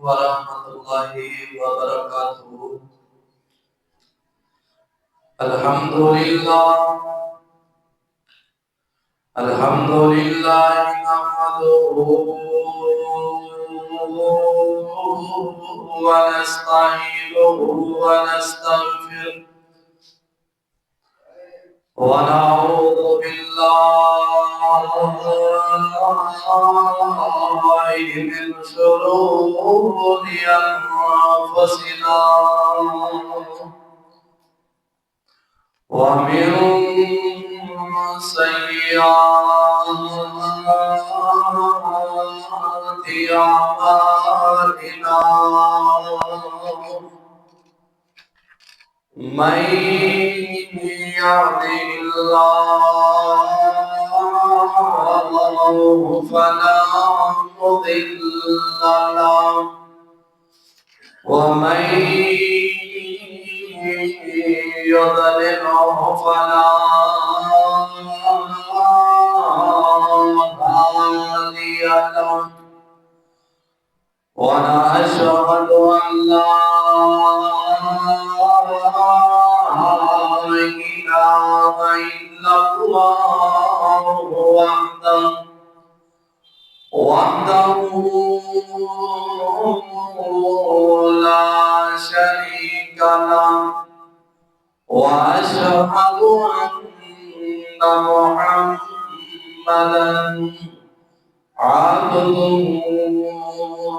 warahmatullahi wabarakatuh. Alhamdulillah, alhamdulillah nahmaduhu wa nasta'inuhu wa nastaghfiruh wa na'udzu billahi min shururi anfusina ومن سيئات أعمالنا من يهده الله فلا مضل له ومن يضلله فلا هادي له ونشهد أن لا إله إلا الله وحده لا شريك له وأشهد أن محمدا عبده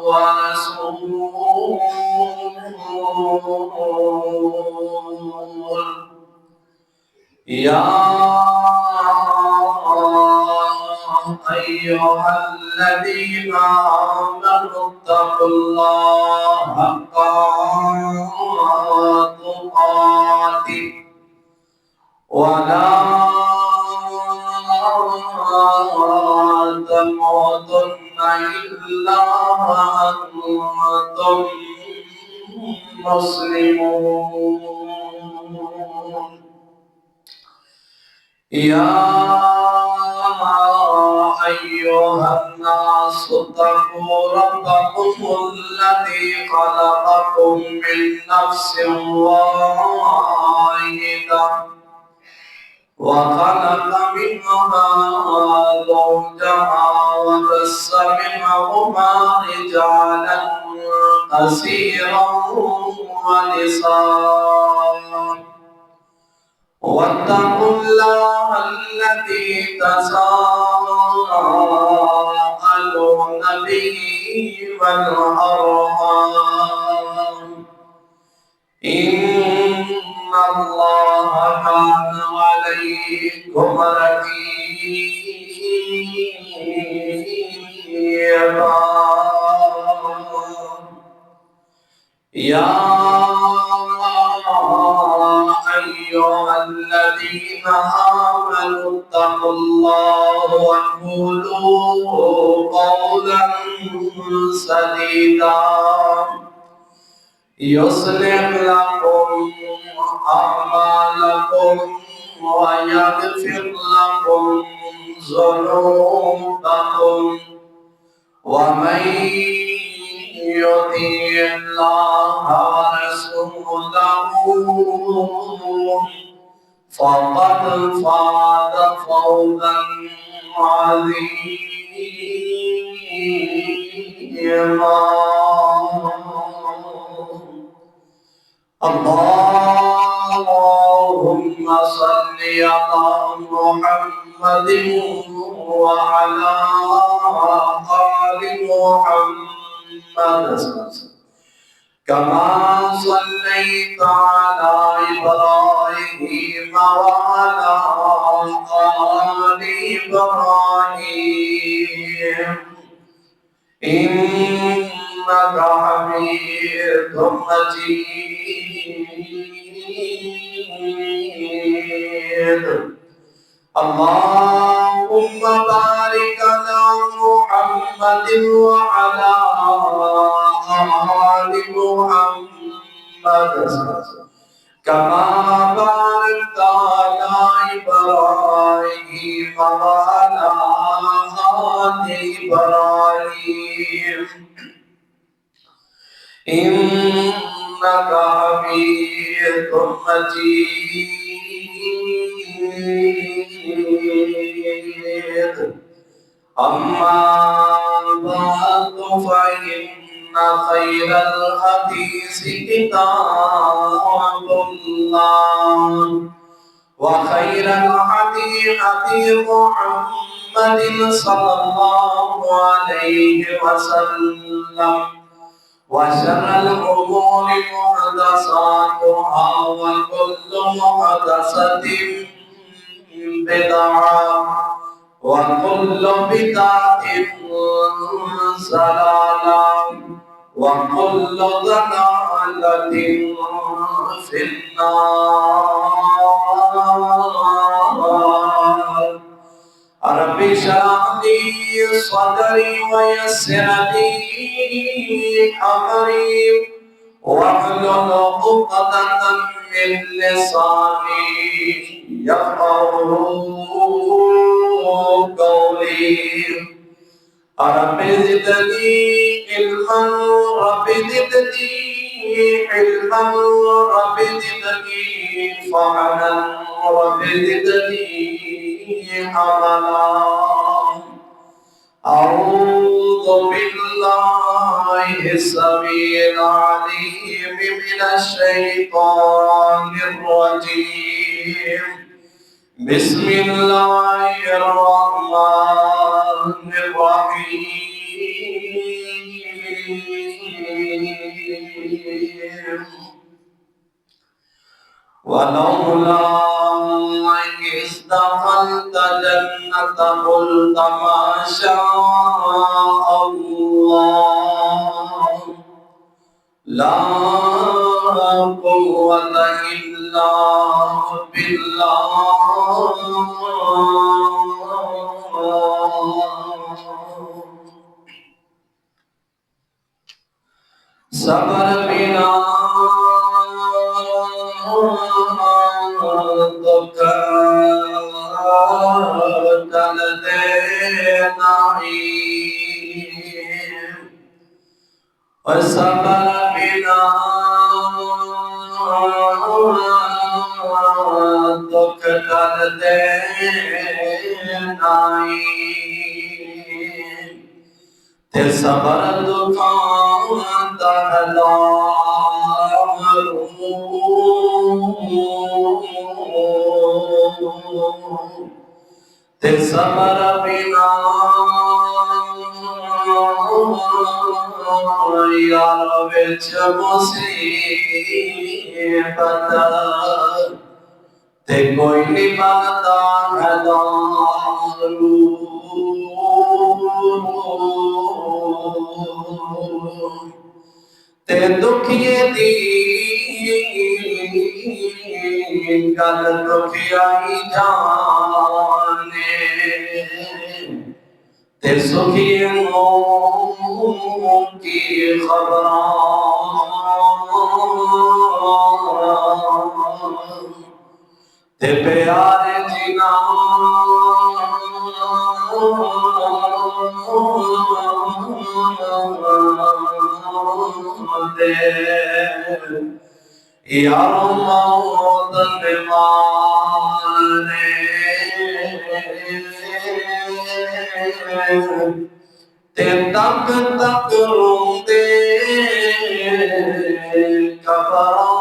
ورسوله يا أيها الذين آمنوا اتقوا الله حق تقاته ولا تموتن إلا وأنتم مسلمون يا أيها الناس اتقوا ربكم الذي خلقكم من نفس واحدة وخلق منها زوجها وبث منهما رجالا كثيرا ونساء واتقوا الله الذي تساءلون به والأرحام إن الله كان عليكم رقيبا يا أيها الذين آمنوا اتقوا الله وقولوا قولا سديدا يصلح لكم أعمالكم ويغفر لكم ذنوبكم ومن يطع الله ورسوله فقد فاز فوزا عظيما. اللهم صل على محمد وعلى آل محمد كما صليت على إبراهيم وعلى آل إبراهيم إنك حميد مجيد. اللهم بارك على محمد وعلى آل محمد كما باركت على إبراهيم وعلى آل إبراهيم إنك حميد مجيد. أما بعد فإن خير الحديث كتاب الله وخير الهدي هدي محمد صلى الله عليه وسلم وشر الأمور محدثاتها وكل محدثة بدعة وكل بدعة ضلالة وكل ضلالة في النار. رب اشرح لي صدري ويسر لي أمري واحلل عقدة من لساني يفقهوا قولي. رب زدني علما رب زدني علما رب زدني فهما رب زدني عملا. أعوذ بالله السميع العليم من الشيطان الرجيم. بسم الله الرحمن الرحيم. ولولا إذ دخلت جنة قلت ما شاء الله لا قوة إلا بالله. صبر بنا تو کل دینا ہی اور صبر بنا تو کل دینا ہی تے صبر دکان دہلا تے صبر بنا یار وچ مصیبت تے کوئی نہیں بنتا ہے دارو. تے دکھیے دی گل دکھیائی جانے تے سکھیوں کی خبراں تے پیارے جنا دے یارو موت مارے تے تک تک روندے قبراں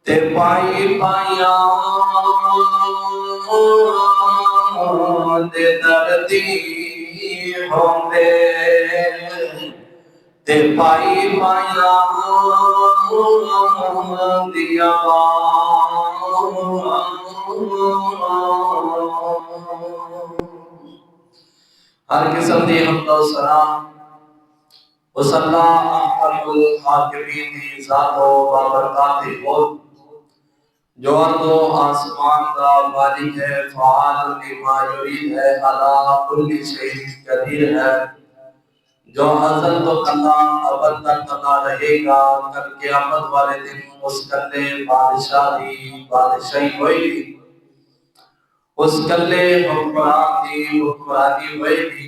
تے پائی پائیاں دے دردی ہوندے تے پائی پائیاں دیا ہر قسم دی حمد و ثنا وصلی احمد الحاکمین دی ذات و بابرکات ہو جو ارض و آسمان کا مالک ہے، فعال لما یرید ہے، علی کل شیء قدیر ہے، جو ازل تو کلا ابد تک کلا رہے گا. کل قیامت والے دن اس کلے بادشاہی ہوئے گی، اس کلے حکمرانی ہوئے گی.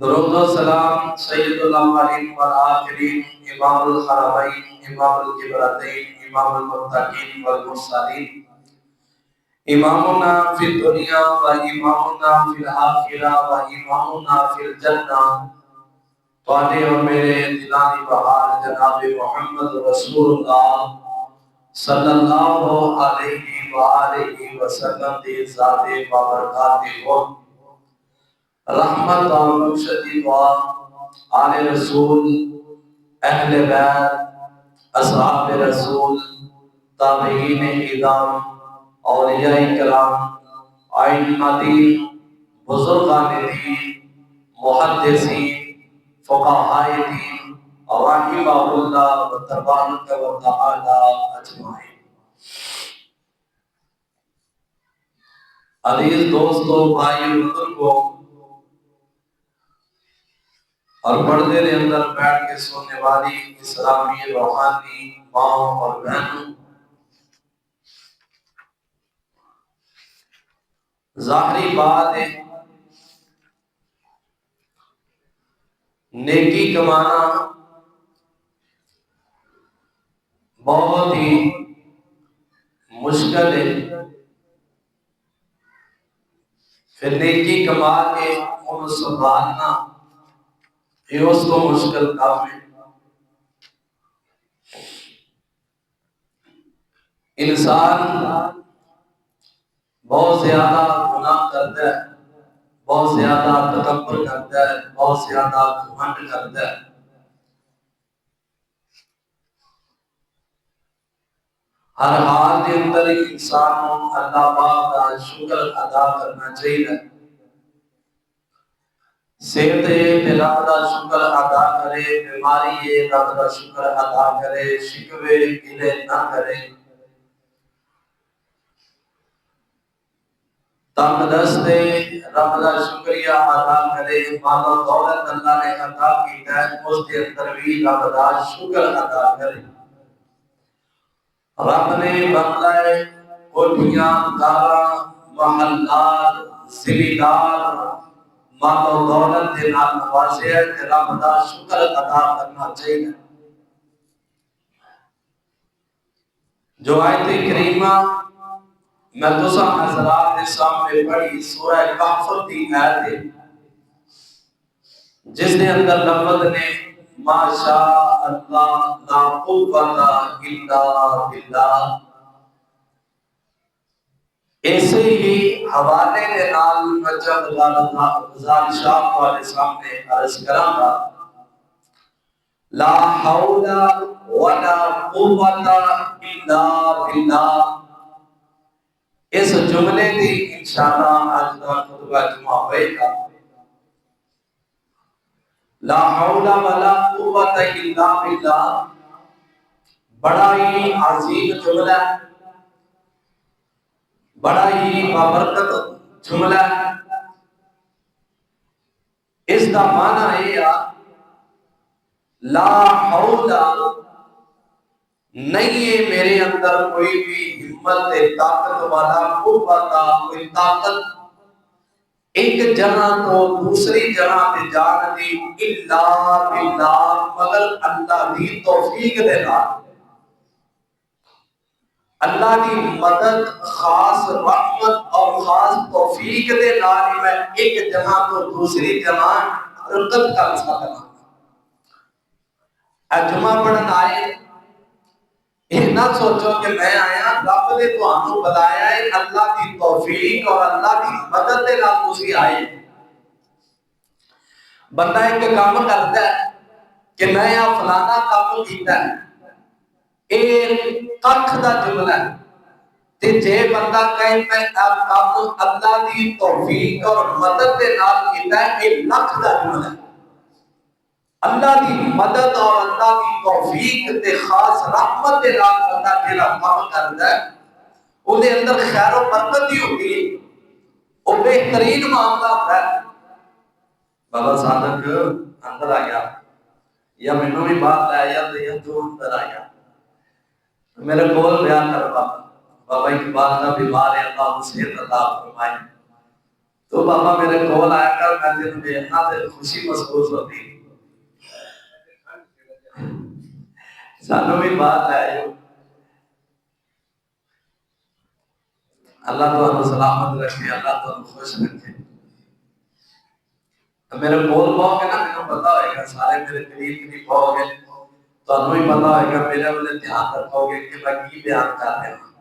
درود و سلام سید الاولین والآخرین امام الحرمین امام القبلتین امام المتقین والمرسلین امامنا فی الدنیا و امامنا فی الآخرہ و امامنا فی الجنہ تواڈے اور میرے دلانی بہار جناب محمد رسول اللہ صلی اللہ علیہ وآلہ وسلم دی ذات بابرکات ہو رحمت اور بخشتی دعا آل رسول اہل بیت اصحاب رسول تابعین اعظام اولیاء کرام ائمہ دین بزرگان دین محدثین فقہاء دین رحمہ اللہ تبارک و تعالی اجمعین۔ عزیز دوستو، بھائی بزرگوں اور پردے کے اندر بیٹھ کے سننے والی اسلامی روحانی ماں اور بہنوں، ظاہری بات ہے نیکی کمانا بہت ہی مشکل ہے، پھر نیکی کما کے ان سنبھالنا یہ اس کو مشکل کام ہے۔ انسان بہت زیادہ گناہ کرتا ہے، بہت زیادہ تکبر کرتا ہے، بہت زیادہ گھمنڈ کرتا ہے۔ ہر حال کے اندر انسان کو اللہ پاک کا شکر ادا کرنا چاہیے۔ صحت ہے رب کا شکر ادا کرے، بیماری ہے رب کا شکر ادا کرے، شکوے گلے نہ کرے، تندرست ہے رب کا شکریہ ادا کرے، مال و دولت اللہ نے عطا کی ہے اس کے اندر بھی رب کا شکر ادا کرے۔ رب نے بنگلے کوٹھیاں کاراں محلات زمیندار مال و دولت کے نال نوازے ہے کہ رب کا شکر ادا کرنا چاہیے۔ جو آیت کریمہ میں تساں حضرات کے سامنے پڑھی سورہ کہف کی آیت ہے جس کے اندر لفظ نے ما شاء اللہ لا قوت الا باللہ، ایسے ہی حوالے کے نال میں جب غزال شاہ والے سامنے عرض کراں گا لا حول ولا قوت الا باللہ، اس جملے کی انشاءاللہ آج کا خطبہ جمعہ ہوئے گا۔ لا حول ولا قوت الا باللہ بڑا ہی عظیم جملہ ہے، بڑا ہی بابرکت جملہ ہے۔ اس کا معنی ہے لا حول نہیں ہے میرے اندر کوئی بھی ہمت طاقت والا قوت کوئی طاقت ایک جگہ تو دوسری جگہ پہ جان دی الا باللہ مگر اللہ دی توفیق دے نال، اللہ دی مدد خاص رحمت اور خاص توفیق دے نال میں ایک جگہ تو دوسری جگہ حرکت کر سکتا۔ جمعہ پڑھن آئے یہ نہ سوچو کہ میں آیا رب نے تانوں بلایا ہے اللہ کی توفیق اور اللہ کی مدد کے نال تسی آئے۔ بندہ ایک کام کرتا ہے کہ میں یا فلانا کام کیتا ہے، ایک ککھ دا جملہ ہے، تے جے بندہ کہے میں کام اللہ کی توفیق اور مدد کے نال کیتا ہے، یہ لکھ دا جملہ ہے۔ اللہ کی مدد اور اللہ کی توفیق تے خاص رحمت دے نال بندہ جڑا کام کردا ہے او دے اندر خیر و برکت ہی ہوتی ہے، او بہترین معاملہ ہوتا ہے۔ بابا صادق اندر آ گیا یا مینوں بھی بات آیا یا تو اندر آ گیا میرے کول بیان کر بابا اقبال کا بیمار ہے اللہ صحت عطا فرمائے تو بابا میرے کول آیا کر، میں تینوں دیکھنا تے خوشی محسوس ہوتی۔ سانوں بھی بات ہے، اللہ تو سلامت رکھے، اللہ تو خوش رکھے۔ میرے کول پاؤ گے نا، میرے پتا ہوئے گا سارے میرے قریب نہیں پاؤ گے تو انہوں ہی پتا ہوئے گا، میرے والے دھیان رکھو گے کہ میں کی بیان کر رہا ہوں۔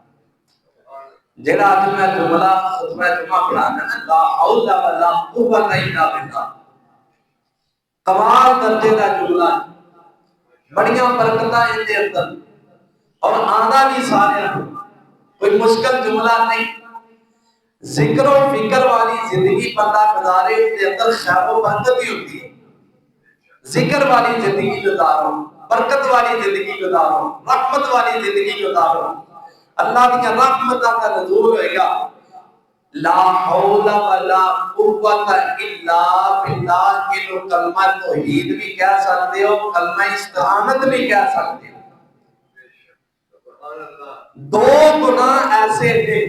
جیڑا آج میں جملہ خطبہ جمعہ پڑھانا نا، لا حول ولا قوت الا باللہ، کمال درجے کا جملہ، بڑیاں برکتاں ان دے اندر، اور آنا بھی سارے کوئی مشکل جملہ نہیں۔ ذکر و فکر والی زندگی بندہ گزارے، اس کے اندر خیر و برکت ہی ہوتی ہے۔ ذکر والی زندگی گزارو، برکت والی زندگی گزارو، رحمت والی زندگی گزارو، اللہ کی رحمت کا نزول ہوئے گا۔ لا حول ولا قوت الا باللہ کے لوگ کلمہ توحید بھی کہہ سکتے ہو، کلمہ استعانت بھی کہہ سکتے ہو۔ دو گناہ ایسے تھے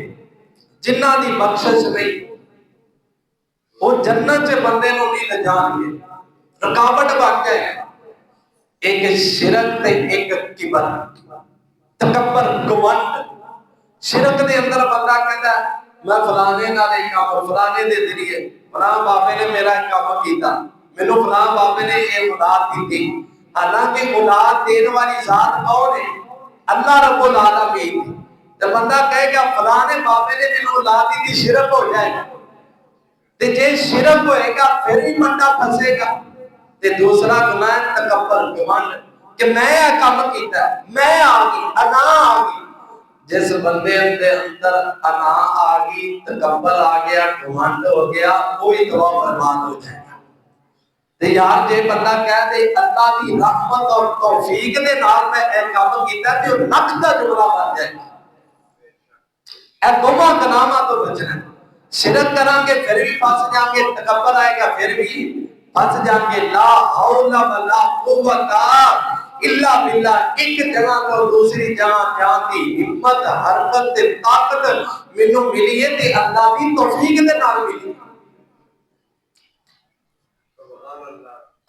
جنہ دی بخشش نہیں، وہ جنت سے بندے نو نہیں لے جان گے، رکاوٹ بن جائے گا۔ ایک شرک تے ایک کبر، تکبر، گھمنڈ۔ شرک دے اندر بندہ کہتا ہے میں فلانے نال کام، فلانے دے ذریعے فلاں بابے نے میرا کام کیتا، مینوں فلاں بابے نے یہ اولاد دیتی، حالانکہ اولاد دین والی ذات کون ہے؟ اللہ رب العالمین۔ تو بندہ کہے گا فلانے بابے نے مینوں اولاد دی، شرک ہو جائے گا۔ تے جے شرک ہوئے گا پھر بھی بندہ پھنسے گا۔ تے دوسرا گناہ تکبر، گھمنڈ، کہ میں یہ کام کیتا ہے، میں آگئی، انا آگئی۔ جس بندے دے اندر انا آگئی، تکبر آ گیا، گھمنڈ ہو گیا، کوئی دعا برباد ہو جائے گا۔ تے یار جے بندہ کہہ دے اللہ دی رحمت اور توفیق دے نال میں یہ کام کیتا ہے، تے وہ لکھ دا جملہ بن جائے گا۔ اے دونوں گناہاں تو بچنا ہے۔ شرک کریں گے پھر بھی پھنس جائیں گے، تکبر آئے گا پھر بھی پھنس جائیں گے۔ لا حول ولا قوت الا باللہ، ایک جگہ تو دوسری جگہ جان دی ہمت، حرکت تے طاقت مینوں ملی ہے تے اللہ دی توفیق دے نال ملی۔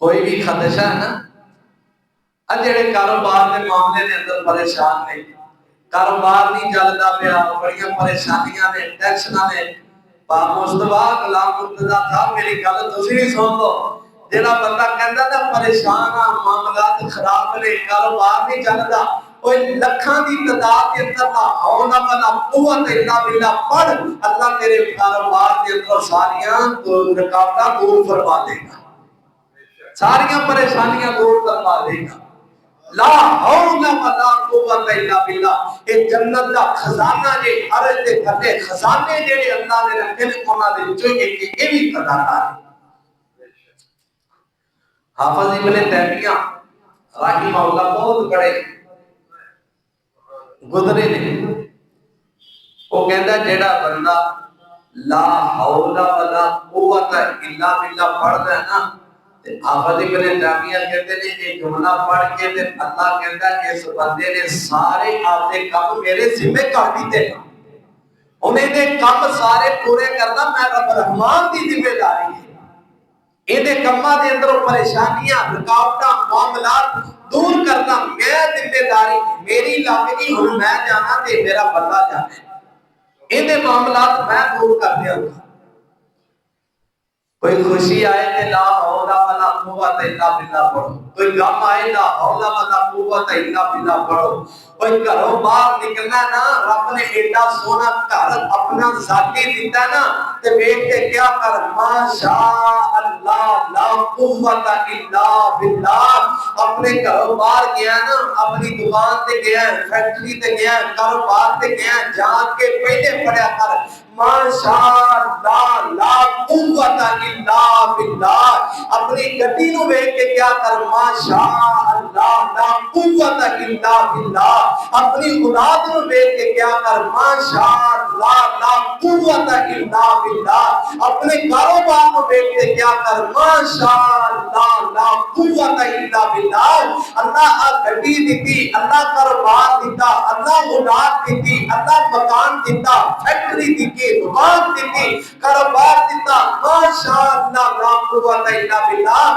کوئی بھی خدشہ ہے نا، جڑے کاروبار کے معاملے دے اندر پریشان نے، کاروبار نہیں چلتا پیا، بڑیاں پریشانیاں نے، ٹینشناں نے، پاک مصطفیٰ غلام مرتضی صاحب میری گل تسی بھی سن لو۔ جڑا بندہ کہندا نا پریشان آ، معاملات خراب نے، کاروبار نہیں چلدا، کوئی لکھاں دی تعداد کے اندر لا حول ولا قوت الا باللہ پڑھ، اللہ تیرے کاروبار کے اندر ساریاں رکاوٹاں دور فرما دے گا، ساریاں پریشانیاں دور کروا دے گا۔ لا حول ولا قوت الا باللہ، اے جنت دا خزانہ جے، عرش دے تھلے خزانے جڑے اللہ نے رکھے نے، انہاں دے وچوں ایک یہ بھی خزانہ ہے۔ حافظ ابن تیمیہ رحمہ اللہ بہت بڑے گزرے نے، وہ کہندا جیڑا بندہ لا حول ولا قوت الا باللہ پڑھدا ہے نا، حافظ ابن تیمیہ کہتے ہیں یہ جملہ پڑھ کے اللہ کہتا ہے اس بندے نے سارے آتے کام میرے ذمہ کر دیتے ہیں، انہیں نے کام سارے پورے کرنا میں رب رحمان دی ذمہ داری ہے۔ یہ کماں دے اندر پریشانیاں، رکاوٹاں، معاملات دور کرنا میں ذمہ داری، میری لاگنی ہوں میں جانا تے میرا بندہ جانے، یہ معاملات میں دور کر دیا ہوں۔ کوئی خوشی آئے تے لا حول ولا قوت الا باللہ پڑھو، کوئی غم آئے لا حول ولا قوت الا باللہ پڑھو، کوئی گھروں باہر نکلنا نا، رب نے ایڈا سونا گھر اپنا ذاتی دیتا نا، تے بیٹھ کے کیا کر ماشاء اللہ لا قوت الا باللہ، اپنے گھروں باہر گیا نا، اپنی دکان تے گیا، فیکٹری تے گیا، کاروبار تے گیا، جان کے پہلے پڑھیا کر ماشاء اللہ لا قوت الا باللہ، اپنی گڈی نو ویکھ کے کیا کر ماشاء اللہ لا قوت الا باللہ، اپنی اولاد نو ویکھ کے کیا کر ماشاء اللہ لا قوت الا باللہ، اپنے کاروبار نو ویکھ کے کیا کر ماشاء اللہ اللہ لا قوت الا باللہ. اللہ گڈی دیتی, اللہ کاروبار دیتا, اللہ اولاد دیتی, اللہ مکان دیتا, فیکٹری دیتی, دکان دیتی, کاروبار دیتا, ماشاءاللہ لا قوت الا باللہ.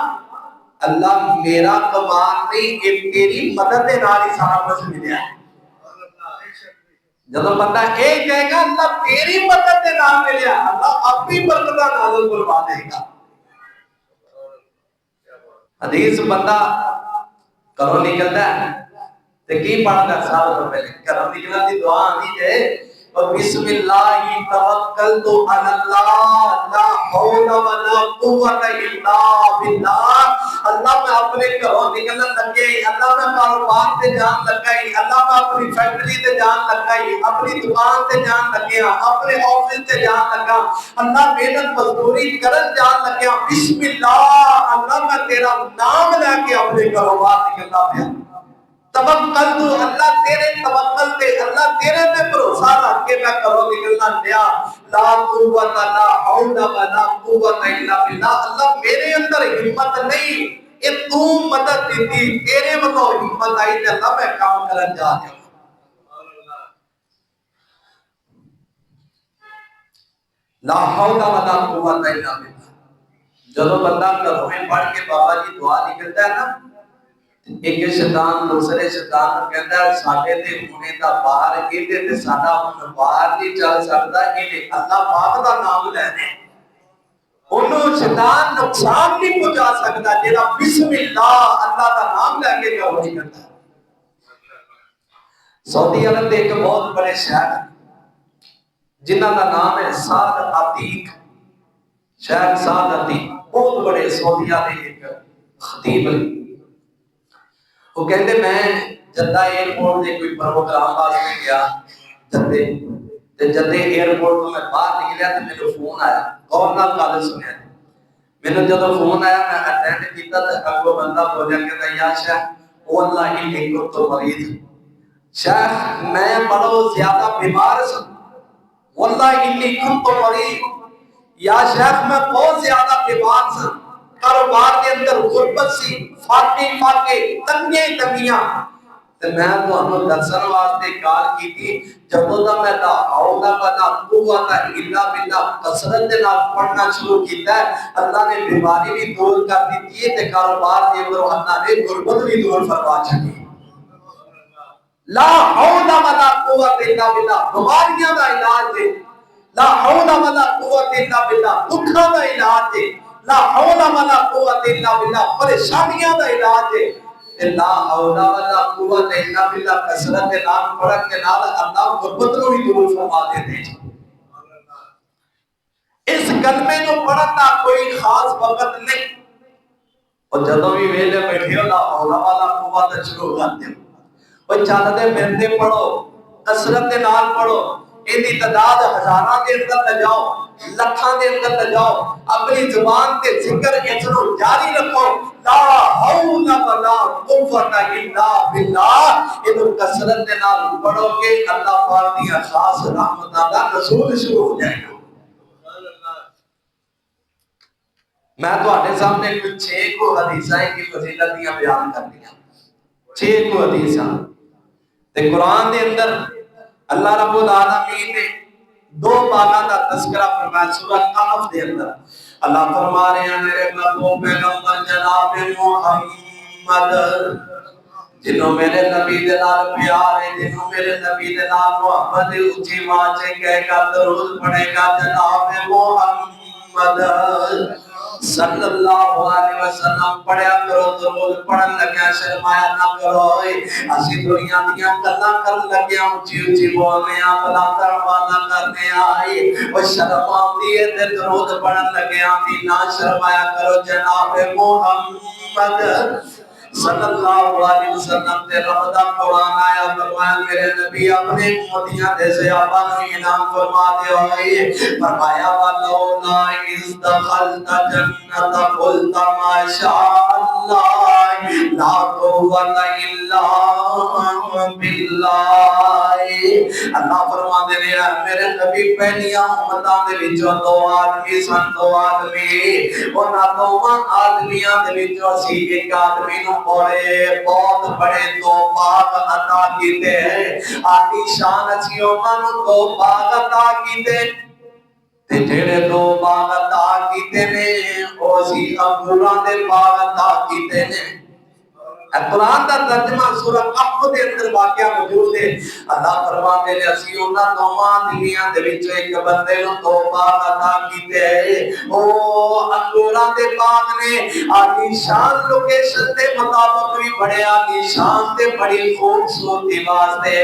اللہ میرا کمال نہیں, یہ تیری مدد کے نال ہی سارا کچھ ملیا ہے. جب بندہ ایک کہے گا اللہ تیری مدد کے نام ملیا, اللہ اپنی برکت نازل فرما دے گا. حدیث بندہ گھروں نکلتا ہے تے کی پڑھتا ہے؟ سب تو پہلے گھروں نکلنے کی دعا آنی ہے اور بسم اللہ توکلت علی اللہ لا حول ولا قوت الا باللہ. اللہ میں اپنے گھروں نکلنے لگے, اللہ میں کاروبار تے جان لگائی, اللہ میں اپنی فیکٹری تے جان لگائی, اپنی دکان تے جان لگیا, اپنے آفس تے جان لگا, اللہ محنت مزدوری کرن جان لگیا. بسم اللہ, اللہ میں تیرا نام لے کے اپنے کاروبار نکلنا پیا. توکل تو اللہ تیرے توکل تے, اللہ تیرے پہ بھروسہ رکھ کے میں کرو نکلنا دیا. لا قوت لا حول ولا قوت الا باللہ. اللہ میرے اندر ہمت نہیں, یہ تو مدد دیتی, تیرے والوں ہمت آئی تے اللہ میں کام کرن جا رہا ہوں. لا حول ولا قوت الا باللہ. جب بندہ گھروں میں پڑھ کے بابا جی دعا نکلتا ہے نا, ایک شیطان دوسرے شیطان کو کہتا ہے ساڈے تے ہونے دا باہر ایدے تے ساڈا ہن باہر نہیں چل سکدا, اینے اللہ پاک دا نام لینے اونوں شیطان نقصان نہیں پہنچا سکدا جیڑا بسم اللہ اللہ دا نام لے کے جو نہیں کرتا. سعودی عرب دے ایک بہت بڑے شہر جنہاں دا نام ہے سعد عتیق, شہر سعد عتیق, بہت بڑے سعودیہ دے ایک خطیب ہیں. وہ کہتے میں جدہ ایئرپورٹ دے کوئی پروگرام واسطے گیا جدے, تے جدے ایئرپورٹ تو میں باہر نکلیا تے میرے فون آیا, غور نال گل سنیا جی. میرے جدوں فون آیا میں اٹینڈ کیتا تے اگوں بندہ بولیا کہ یا شیخ واللہ انی کنت مریض, شیخ میں بڑا زیادہ بیمار ہوں, واللہ انی کنت مریض, یا شیخ میں بہت زیادہ بیمار ہوں, کاروبار کے اندر غربت سی, فاقے تنگیاں. تے میں تانوں دسن واسطے کال کیتی جدوں دا میں لا حول ولا قوت الا باللہ کثرت دے نال پڑھنا شروع کیتا ہے, اللہ نے بیماری بھی دور کر دتی ہے تے کاروبار دے اندر اللہ نے غربت بھی دور فرما چھڈی. لا حول ولا قوت الا باللہ بیماریاں دا علاج ہے, لا حول ولا قوت الا باللہ دکھاں دا علاج ہے, لا حول ولا قوت الا باللہ پریشانیاں دا علاج ہے. لا حول ولا قوت الا باللہ کثرت نام پڑھ کے نال اللہ غربت نو بھی دور فرما دیتے ہیں. اس کلمے کو پڑھن دا کوئی خاص وقت نہیں, اور جدوں بھی ویلے بیٹھے ہو لا حول ولا قوت شروع کر دے, اور چلدے پھردے پڑھو, کثرت نال پڑھو, ان کی تعداد ہزاراں دے اندر نہ جاؤ, لکھاں دے اندر نہ جاؤ, اپنی زبان تے ذکر اتنا جاری رکھو. لا حول ولا قوت الا باللہ, یہ کثرت دے نال پڑھو گے اللہ پاک دی خاص رحمتاں دا نزول شروع ہو جائے گا. میں تواڈے سامنے کچھ 6 کو حدیثاں کی فضیلت دیاں بیان کرنیاں, 6 کو حدیثاں تے قرآن دے اندر اللہ رب العالمین نے 2 باغاں دا تذکرہ فرمایا. سورہ کہف دے اندر اللہ فرما رہے ہیں میرے محبوب پیغمبر جناب محمد, جنہوں میرے نبی دے نال پیار ہے, جنہوں میرے نبی دے نال محبت ہے, اونچی آواز سے کہے گا, درود پڑھے گا جناب محمد صلی اللہ علیہ وسلم. پڑھیا کرو درود, پڑھن لگیا شرمایا نہ کرو, اسی دنیا دیاں گلاں کرن لگیا اونچی اونچی بولنے آ, بلا دروازہ کرنے آئی, او شرم آتی ہے تے درود پڑھن لگیا بھی نہ شرمایا کرو جناب محمد صلی اللہ علیہ وسلم تے رب دا قرآن آیا فرمایا میرے نبی اپنے امتیاں دے صحابہ نو انعام فرما دے ہوئے فرمایا وَلَوْلَا إِذْ دَخَلْتَ جَنَّةَ قُلْتَ مَا شَاءَ اللَّهُ لَا قُوَّةَ إِلَّا بِاللَّهِ اللہ فرما دے رہا میرے نبی پہلیاں امتاں دے وچوں دو آدمی سن دو آدمی انہاں دوواں آدمیاں دے وچوں اسی ایک آدمی نو بہت بڑے دو باغ عطا کیتے ہیں آدھی شان اچھی انہاں نو دو باغ عطا کیتے تے جڑے دو باغ عطا کیتے نے او سی انگوراں دے باغ عطا کیتے نے قرآن دا ترجمہ سورہ کہف دے اندر واقعہ موجود ہے اللہ فرماتے ہیں اسی انہاں دوواں آدمیاں دے وچوں ایک بندے نو دو باغ عطا کیتے او انگوراں دے باغ نے عالی شان لوکیشن دے مطابق بھی بڑے عالی شان تے بڑی خوبصورتی واسطے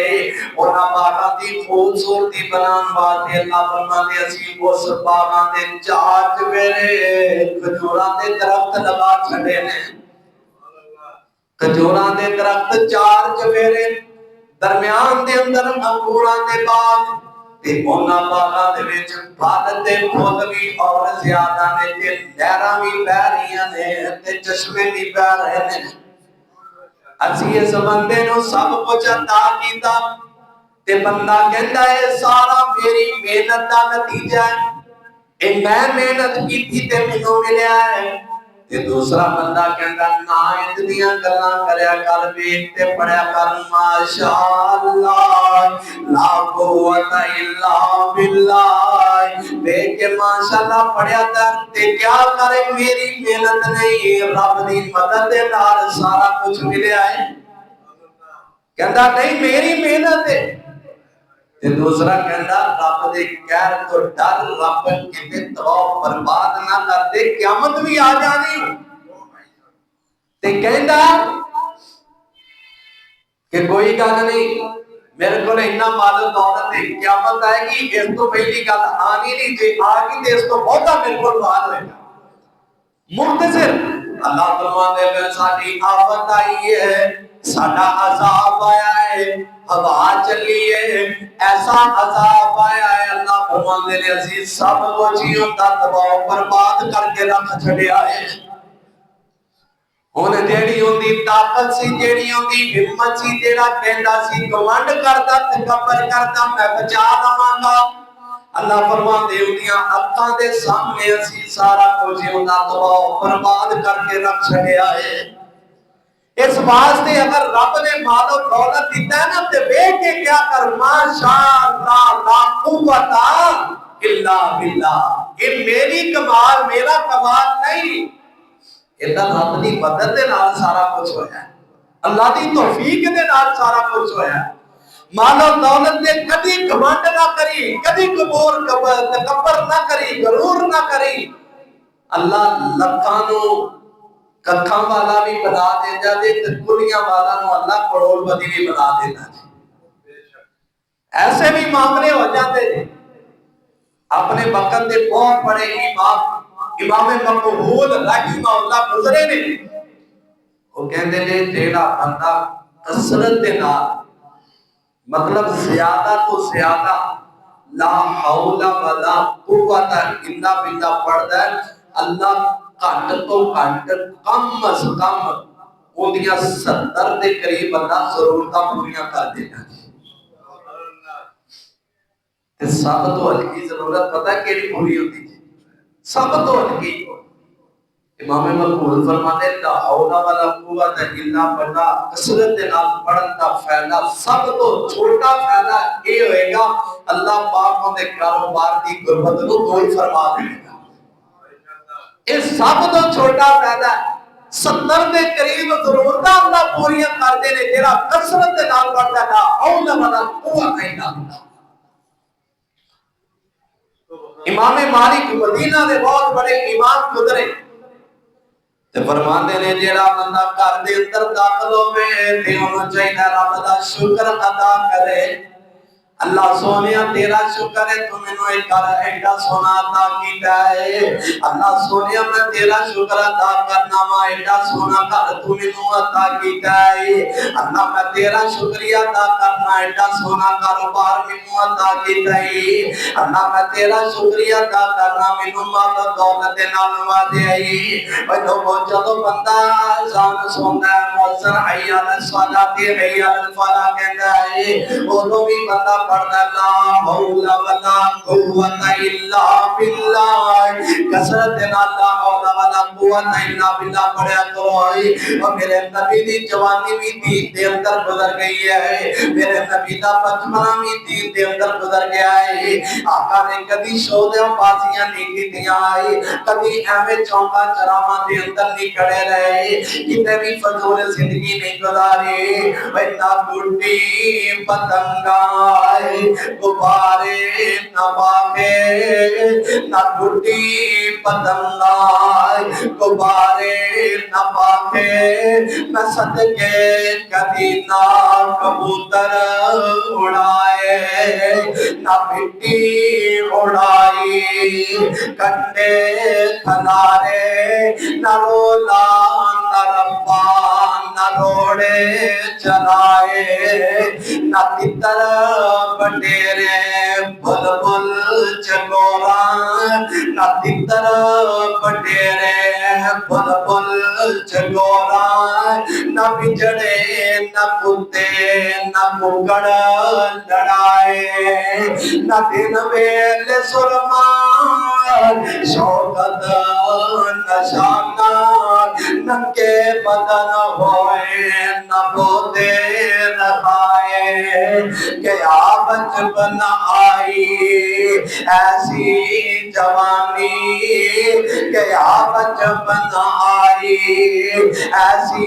انہاں باغاں دی خوبصورتی بنان واسطے اللہ فرماتے ہیں اسی اس باغاں دے چار چویرے کھجوراں دے درخت لگا چھڈے نے کھجوراں دے درخت چار چویرے درمیان دے اندر انگوراں دے باغ تے انہاں باغاں دے وچ پھل تے پھل بھی اور زیادہ نے تے نہراں بھی بہ رہیاں نے تے چشمے بھی بہ رہے نے اسی اس بندے نو سب کچھ عطا کیتا تے بندہ کہندا ہے سارا میری محنت دا نتیجہ ہے اے میں محنت کیتی تے مینوں ملیا ہے تے دوسرا بندہ کہندا نا اتنیاں گلاں کریا کر ویکھ تے پڑھیا کر ماشاءاللہ لا قوت الا باللہ ویکھ کے ماشاءاللہ پڑھیا کر تے کیا کرے میری محنت نہیں رب دی مدد دے نال سارا کچھ ملیا ہے کہندا نہیں میری محنت ہے تے دوسرا کہندا رب دے قہر تو ڈر رب کتے تباہ برباد نہ کر دے قیامت بھی آ جانی تے کہندا کہ کوئی گل نہیں میرے کو اتنا مال و دولت ہے قیامت آئے گی اس تو پہلی گل آنی نہیں جی آ گئی تے اس تو بہتا میرے کو مال ہوئے گا مختصر اللہ فرماتے ہیں ساری آفت آئی ہے ساڈا عذاب آیا ہے ہوا چلی ہے ایسا عذاب آیا ہے اللہ فرماتے ہیں عزیز سب کچھ ہی ہوتا تباہ برباد کر کے رکھ چھڑیا ہے ہن جیڑی ہوندی طاقت سی جیڑی ہوندی ہمت سی جیڑا کہندا سی گوانڈ کردا تکبر کردا میں بچا لواں گا اللہ فرماتے ہیں اُنہاں اکھاں دے سامنے اسی سارا کچھ ہوندا تباہ برباد کر کے رکھ چھڑیا ہے اس واسطے اگر رب نے مال و دولت دیتا ہے نا تے ویکھ کے کیا کر ماشاءاللہ لا قوت الا باللہ یہ میری کمال میرا کمال نہیں اللہ رب دی مدد دے نال سارا کچھ ہویا ہے اللہ دی توفیق دے نال سارا کچھ ہویا ہے مال و دولت دے کبھی گھمنڈ نہ کری کبھی تکبر نہ کری غرور نہ کری اللہ لکھاں نو ککھاں والا بھی بنا دے جائے تے کلیاں والا نو اللہ کروڑ پتی بھی بنا دیتا ہے ایسے بھی معاملے ہو جاتے ہیں اپنے وقت دے بہت بڑے امام مقبول رحمہ اللہ گزرے نے وہ کہندے نے جیڑا بندہ کثرت دے نال مطلب زیادہ تو زیادہ لا حول ولا قوت الا باللہ پڑھدا ہے اللہ گھٹ تو گھٹ کم از کم اودیاں 70 دے قریب اللہ ضرورتاں پوریاں کر دیتا ہے تے سب تو ہلکی ضرورت پتہ ہے کیڑی پوری ہوندی ہے سب تو ہلکی امام مقبول فرماتے ہیں لا حول ولا قوت الا باللہ کثرت دے نال پڑھن دا فائدہ سب تو چھوٹا فائدہ یہ ہوئے گا اللہ پاک دے کاروبار دی غربت نو دور فرما دے گا یہ سب تو چھوٹا فائدہ ہے 70 دے قریب ضرورتاں اللہ پوریاں کر دے نے جڑا کثرت دے نال پڑھدا ہے لا حول ولا قوت الا باللہ امام مالک مدینہ دے بہت بڑے امام گزرے تے فرماندے نے جیڑا بندہ گھر دے اندر داخل ہوے تے اونوں چاہیدا رب دا شکر ادا کرے اللہ سونیا تیرا شکر ہے تو میں نے ایڈا سونا عطا کیتا ہے اللہ سونیا میں تیرا شکر ادا کرنا وا ایڈا سونا گھر تو میں نے عطا کیتا ہے اللہ میں تیرا شکریہ ادا کرنا ایڈا سونا کاروبار میں نے عطا کیتا ہے اللہ میں تیرا شکریہ ادا کرنا میں نے مال دولت نال نوازے ہے وہ جدوں بندہ جان سوندا ہے موزن حی علی الصلاۃ حی علی الفلاح کہندا ہے اودوں بھی بندہ پڑھتا لا حول ولا قوت الا باللہ کثرت نال لا حول ولا قوت الا باللہ پڑھیا کرو اور میرے نبی دی جوانی بھی دین دے اندر گزر گئی ہے میرے نبی دا بچپنا بھی دین دے اندر گزر گیا ہے آقا نے کبھی شودے بازیاں نہیں کیتیاں کبھی ایویں چونکا چراواں دے اندر نہیں کھڑے رہے کتے بھی فضول زندگی نہیں گزاری نہ بڈھی پتنگا غبارے نہ باغے نہ بڈھی پتنگا غبارے نہ باغے نہ صدقے کبھی نہ کبوتر اڑائے نہ مٹی اڑائی کنڈے کھلارے نہ رولا نہ ربا نہ روڑے چلائے نہ تتر بٹیرے بلبل چکورا نہ تتر بٹیرے بلبل چکورا نہ بچڑے نہ کتے نہ مکڑ لڑائے نہ دن ویل سرمان شوقت نشانہ ننگے بدن ہوئے نہ بودے رکھائے کیا بچپن آئی ایسی جوانی کیا بچپن آئی ایسی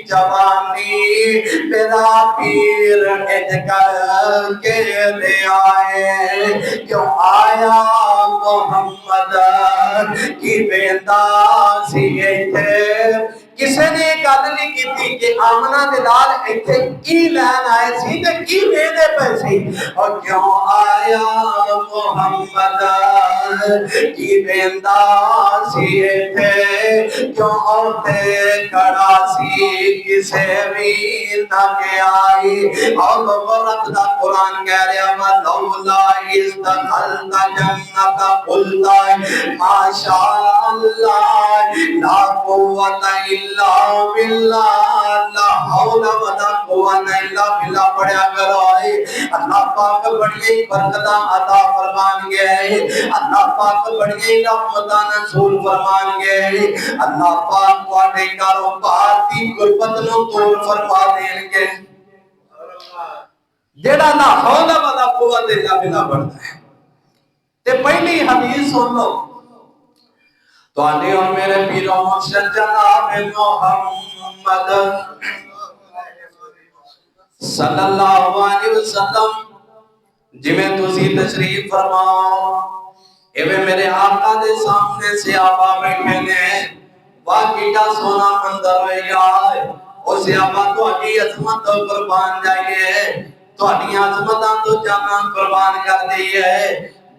جوانی میرا پیر اٹھ کر کے لے آئے کیوں آیا محمد کی بینداسی تھے کسے نے گل نہیں کی کہ آمنہ دے لال ایتھے کی لین آئے سی تے کی لینے پہ سی اور کیوں آیا محمد کی بینداسی تھے کیوں عورتیں کڑا سی کسے بھی نہ کے آئی اور ورد دا قرآن کہہ رہا وَلَوْلَا إِذْ دَخَلْتَ جَنَّتَ قُلْتَ مَا شَاءَ اللَّهُ لَا قُوَّةَ إِلَّا بِاللَّهِ لَا حَوْلَ وَلَا قُوَّةَ إِلَّا بِاللَّهِ پڑھیا کرو اللہ پاک بڑی برکتاں عطا فرمان گئے اللہ پاک بڑی رحمتاں نزول فرمان گئے اللہ پاک تواڈے کاروبار دی غربت نو دور فرما دین گے جیڑا لا حول ولا قوت الا باللہ پڑھتا ہے تے پہلی حدیث سن لو تو علی اور میرے پیر و مرشد جناب محمد صلی اللہ علیہ وسلم جویں تسی تشریف فرماؤ ایویں میرے آقا دے سامنے صحابہ بیٹھے نے واقعی کا سونا منظر ہے یار او صحابہ تو اکی عظمت قربان جائیے تو اکی عظمتاں تو جانا قربان کر دیئے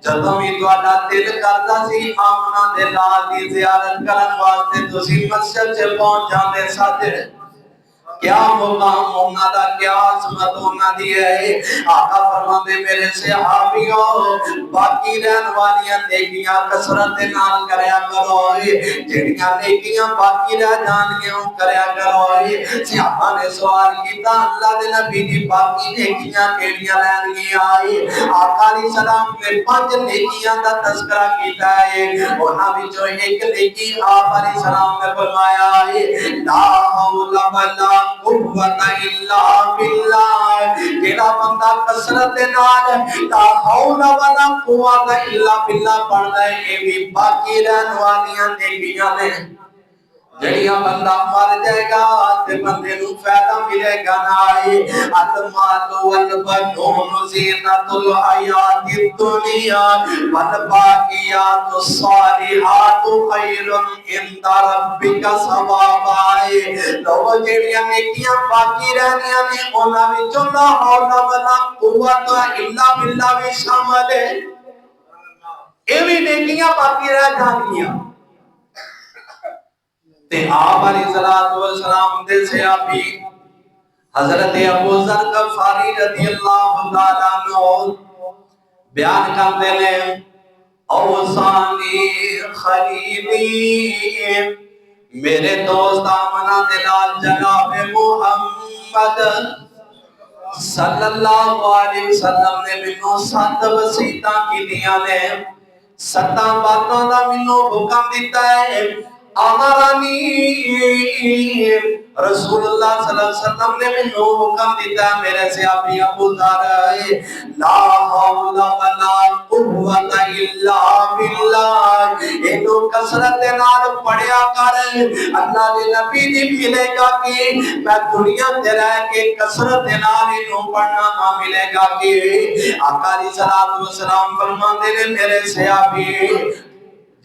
جدوں بھی تہاڈا دل کردا سی آمنہ دے لال دی زیارت کرن واسطے تسی مسجد سے پہنچ جاندے ساجے کیا مقام ہونا دا کیا عظمت ہونا دی ہے آقا فرماتے میرے صحابیوں باقی رہن والیاں نیکیاں کثرت نال کریا کرو جڑیاں نیکیاں باقی رہ جان گیوں کریا کرو صحابہ نے سوال کیتا اللہ دے نبی دی باقی نیکیاں کیڑیاں لین گیاں آقا علیہ السلام نے 5 نیکیاں دا تذکرہ کیتا ہے انہاں وچوں ایک نیکی آپ علیہ السلام نے فرمایا ہے لا حول ولا قوت الا باللہ جیڑا بندہ کثرت نال لا حول ولا قوت الا باللہ پڑھدا ہے یہ بھی باقی رہن والیاں نیکیاں نے جڑیاں بندہ مر جائے گا تے بندے نو فائدہ ملے گا نہ المال والبنون زینت الحیات الدنیا والباقیات الصالحات خیر عند ربک ثوابا لو جڑیاں نیکیاں باقی رہنیاں نے انہاں وچوں لا حول ولا قوت الا باللہ بھی شامل ہے اے وی نیکیاں باقی رہ جانگیاں تے آپ علیہ السلام دے صحابی حضرت ابو ذر غفاری رضی اللہ تعالیٰ عنہ بیان کرتے ہیں اوصانی خلیلی میرے دوست آمنہ دلال جناب محمد صلی اللہ علیہ وسلم نے منو 7 وصیتاں کیتیاں نے 7 باتاں دا منو حکم دیتا ہے امرانی رسول اللہ صلی اللہ علیہ وسلم نے منو حکم دیتا ہے میرے صحابی ابو ذر لا حول ولا قوت الا باللہ اینو کثرت نال پڑھیا کر اللہ دے نبی دی ملے گا کہ میں دنیا تے رہ کے کثرت نال اینو پڑھنا نہ ملے گا کہ آقا علیہ الصلوۃ والسلام فرماندے نے میرے صحابی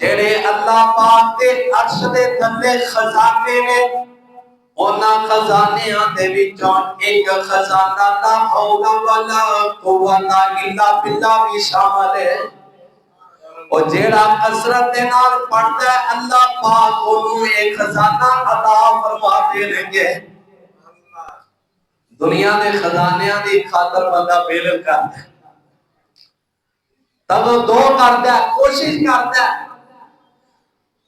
جڑے اللہ پاک دے عرش دے تھلے خزانے نے اونا خزانیاں دے وچوں ایک خزانہ لا حول ولا قوت الا باللہ بھی شامل ہے اور جیڑا کثرت دے نال پڑھتا ہے اللہ پاک انہوں ایک خزانہ عطا فرما دے گے دنیا دے خزانیاں دی خاطر بندہ بے کرتا ہے تب دو کرتا ہے کوشش کرتا ہے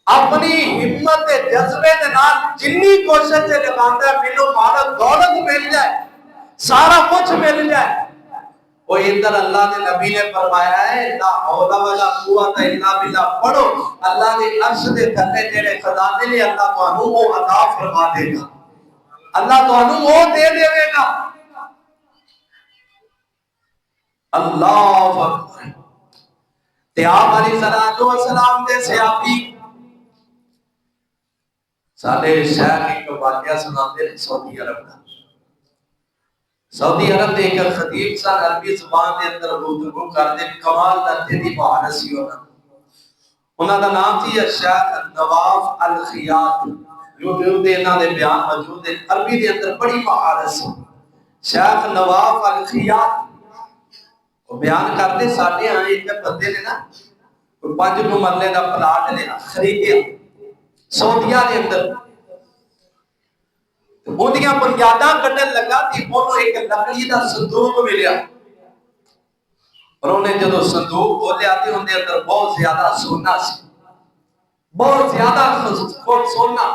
اپنی ہمت جذبے دے نال جنی کوشش سے لگاتا ہے مینوں مال دولت مل جائے سارا کچھ مل جائے وہ ادھر اللہ نے نبی نے فرمایا ہے لا حول ولا قوت الا باللہ پڑھو اللہ نے عرش دے تھلے جڑے خزانے نے اللہ تانوں وہ عطا فرما دے گا اللہ تانوں وہ دے دے گا اللہ اکبر تے آپ علیہ السلام دے صحابی سارے شہر ایک واقعہ سناتے ہیں سعودی عرب کا سعودی عرب دے ایک خطیب سن عربی زبان دے اندر گفتگو کرتے کمال درجے دی مہارت سی انہاں دا نام سی شیخ نواف الخیاط یوٹیوب تے انہاں دے بیان موجود ہیں عربی دے اندر بڑی مہارت سی شیخ نواف الخیاط وہ بیان کرتے ساڈے ہاں ایک بندے نے نا 5 مرلے دا پلاٹ لینا خریدیا سعودیہ دے اندر اونیاں بنیاداں کٹن لگا تے اونوں ایک لکڑی دا صندوق ملیا اور انہیں جدوں صندوق کھولیا تے اون دے اندر بہت زیادہ سونا سی بہت زیادہ سونا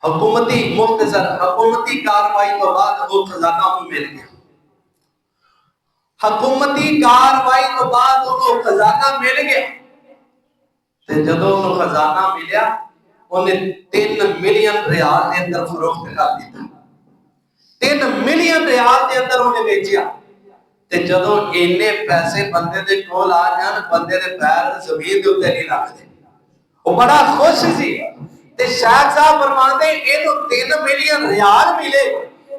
حکومتی مختصر حکومتی کاروائی تو بعد وہ خزانہ مل گیا حکومتی کاروائی تو بعد وہ خزانہ مل گیا تے جدوں انہوں خزانہ ملیا انہیں 3 ملین ریال دے اندر فروخت کر دیتا 3 ملین ریال دے اندر انہیں بیچیا تے جدوں اینے پیسے بندے دے کول آ جان بندے دے پیر زمین دے اوتے نہیں رکھدے وہ بڑا خوش سی تے شیخ صاحب فرماندے اینو 3 ملین ریال ملے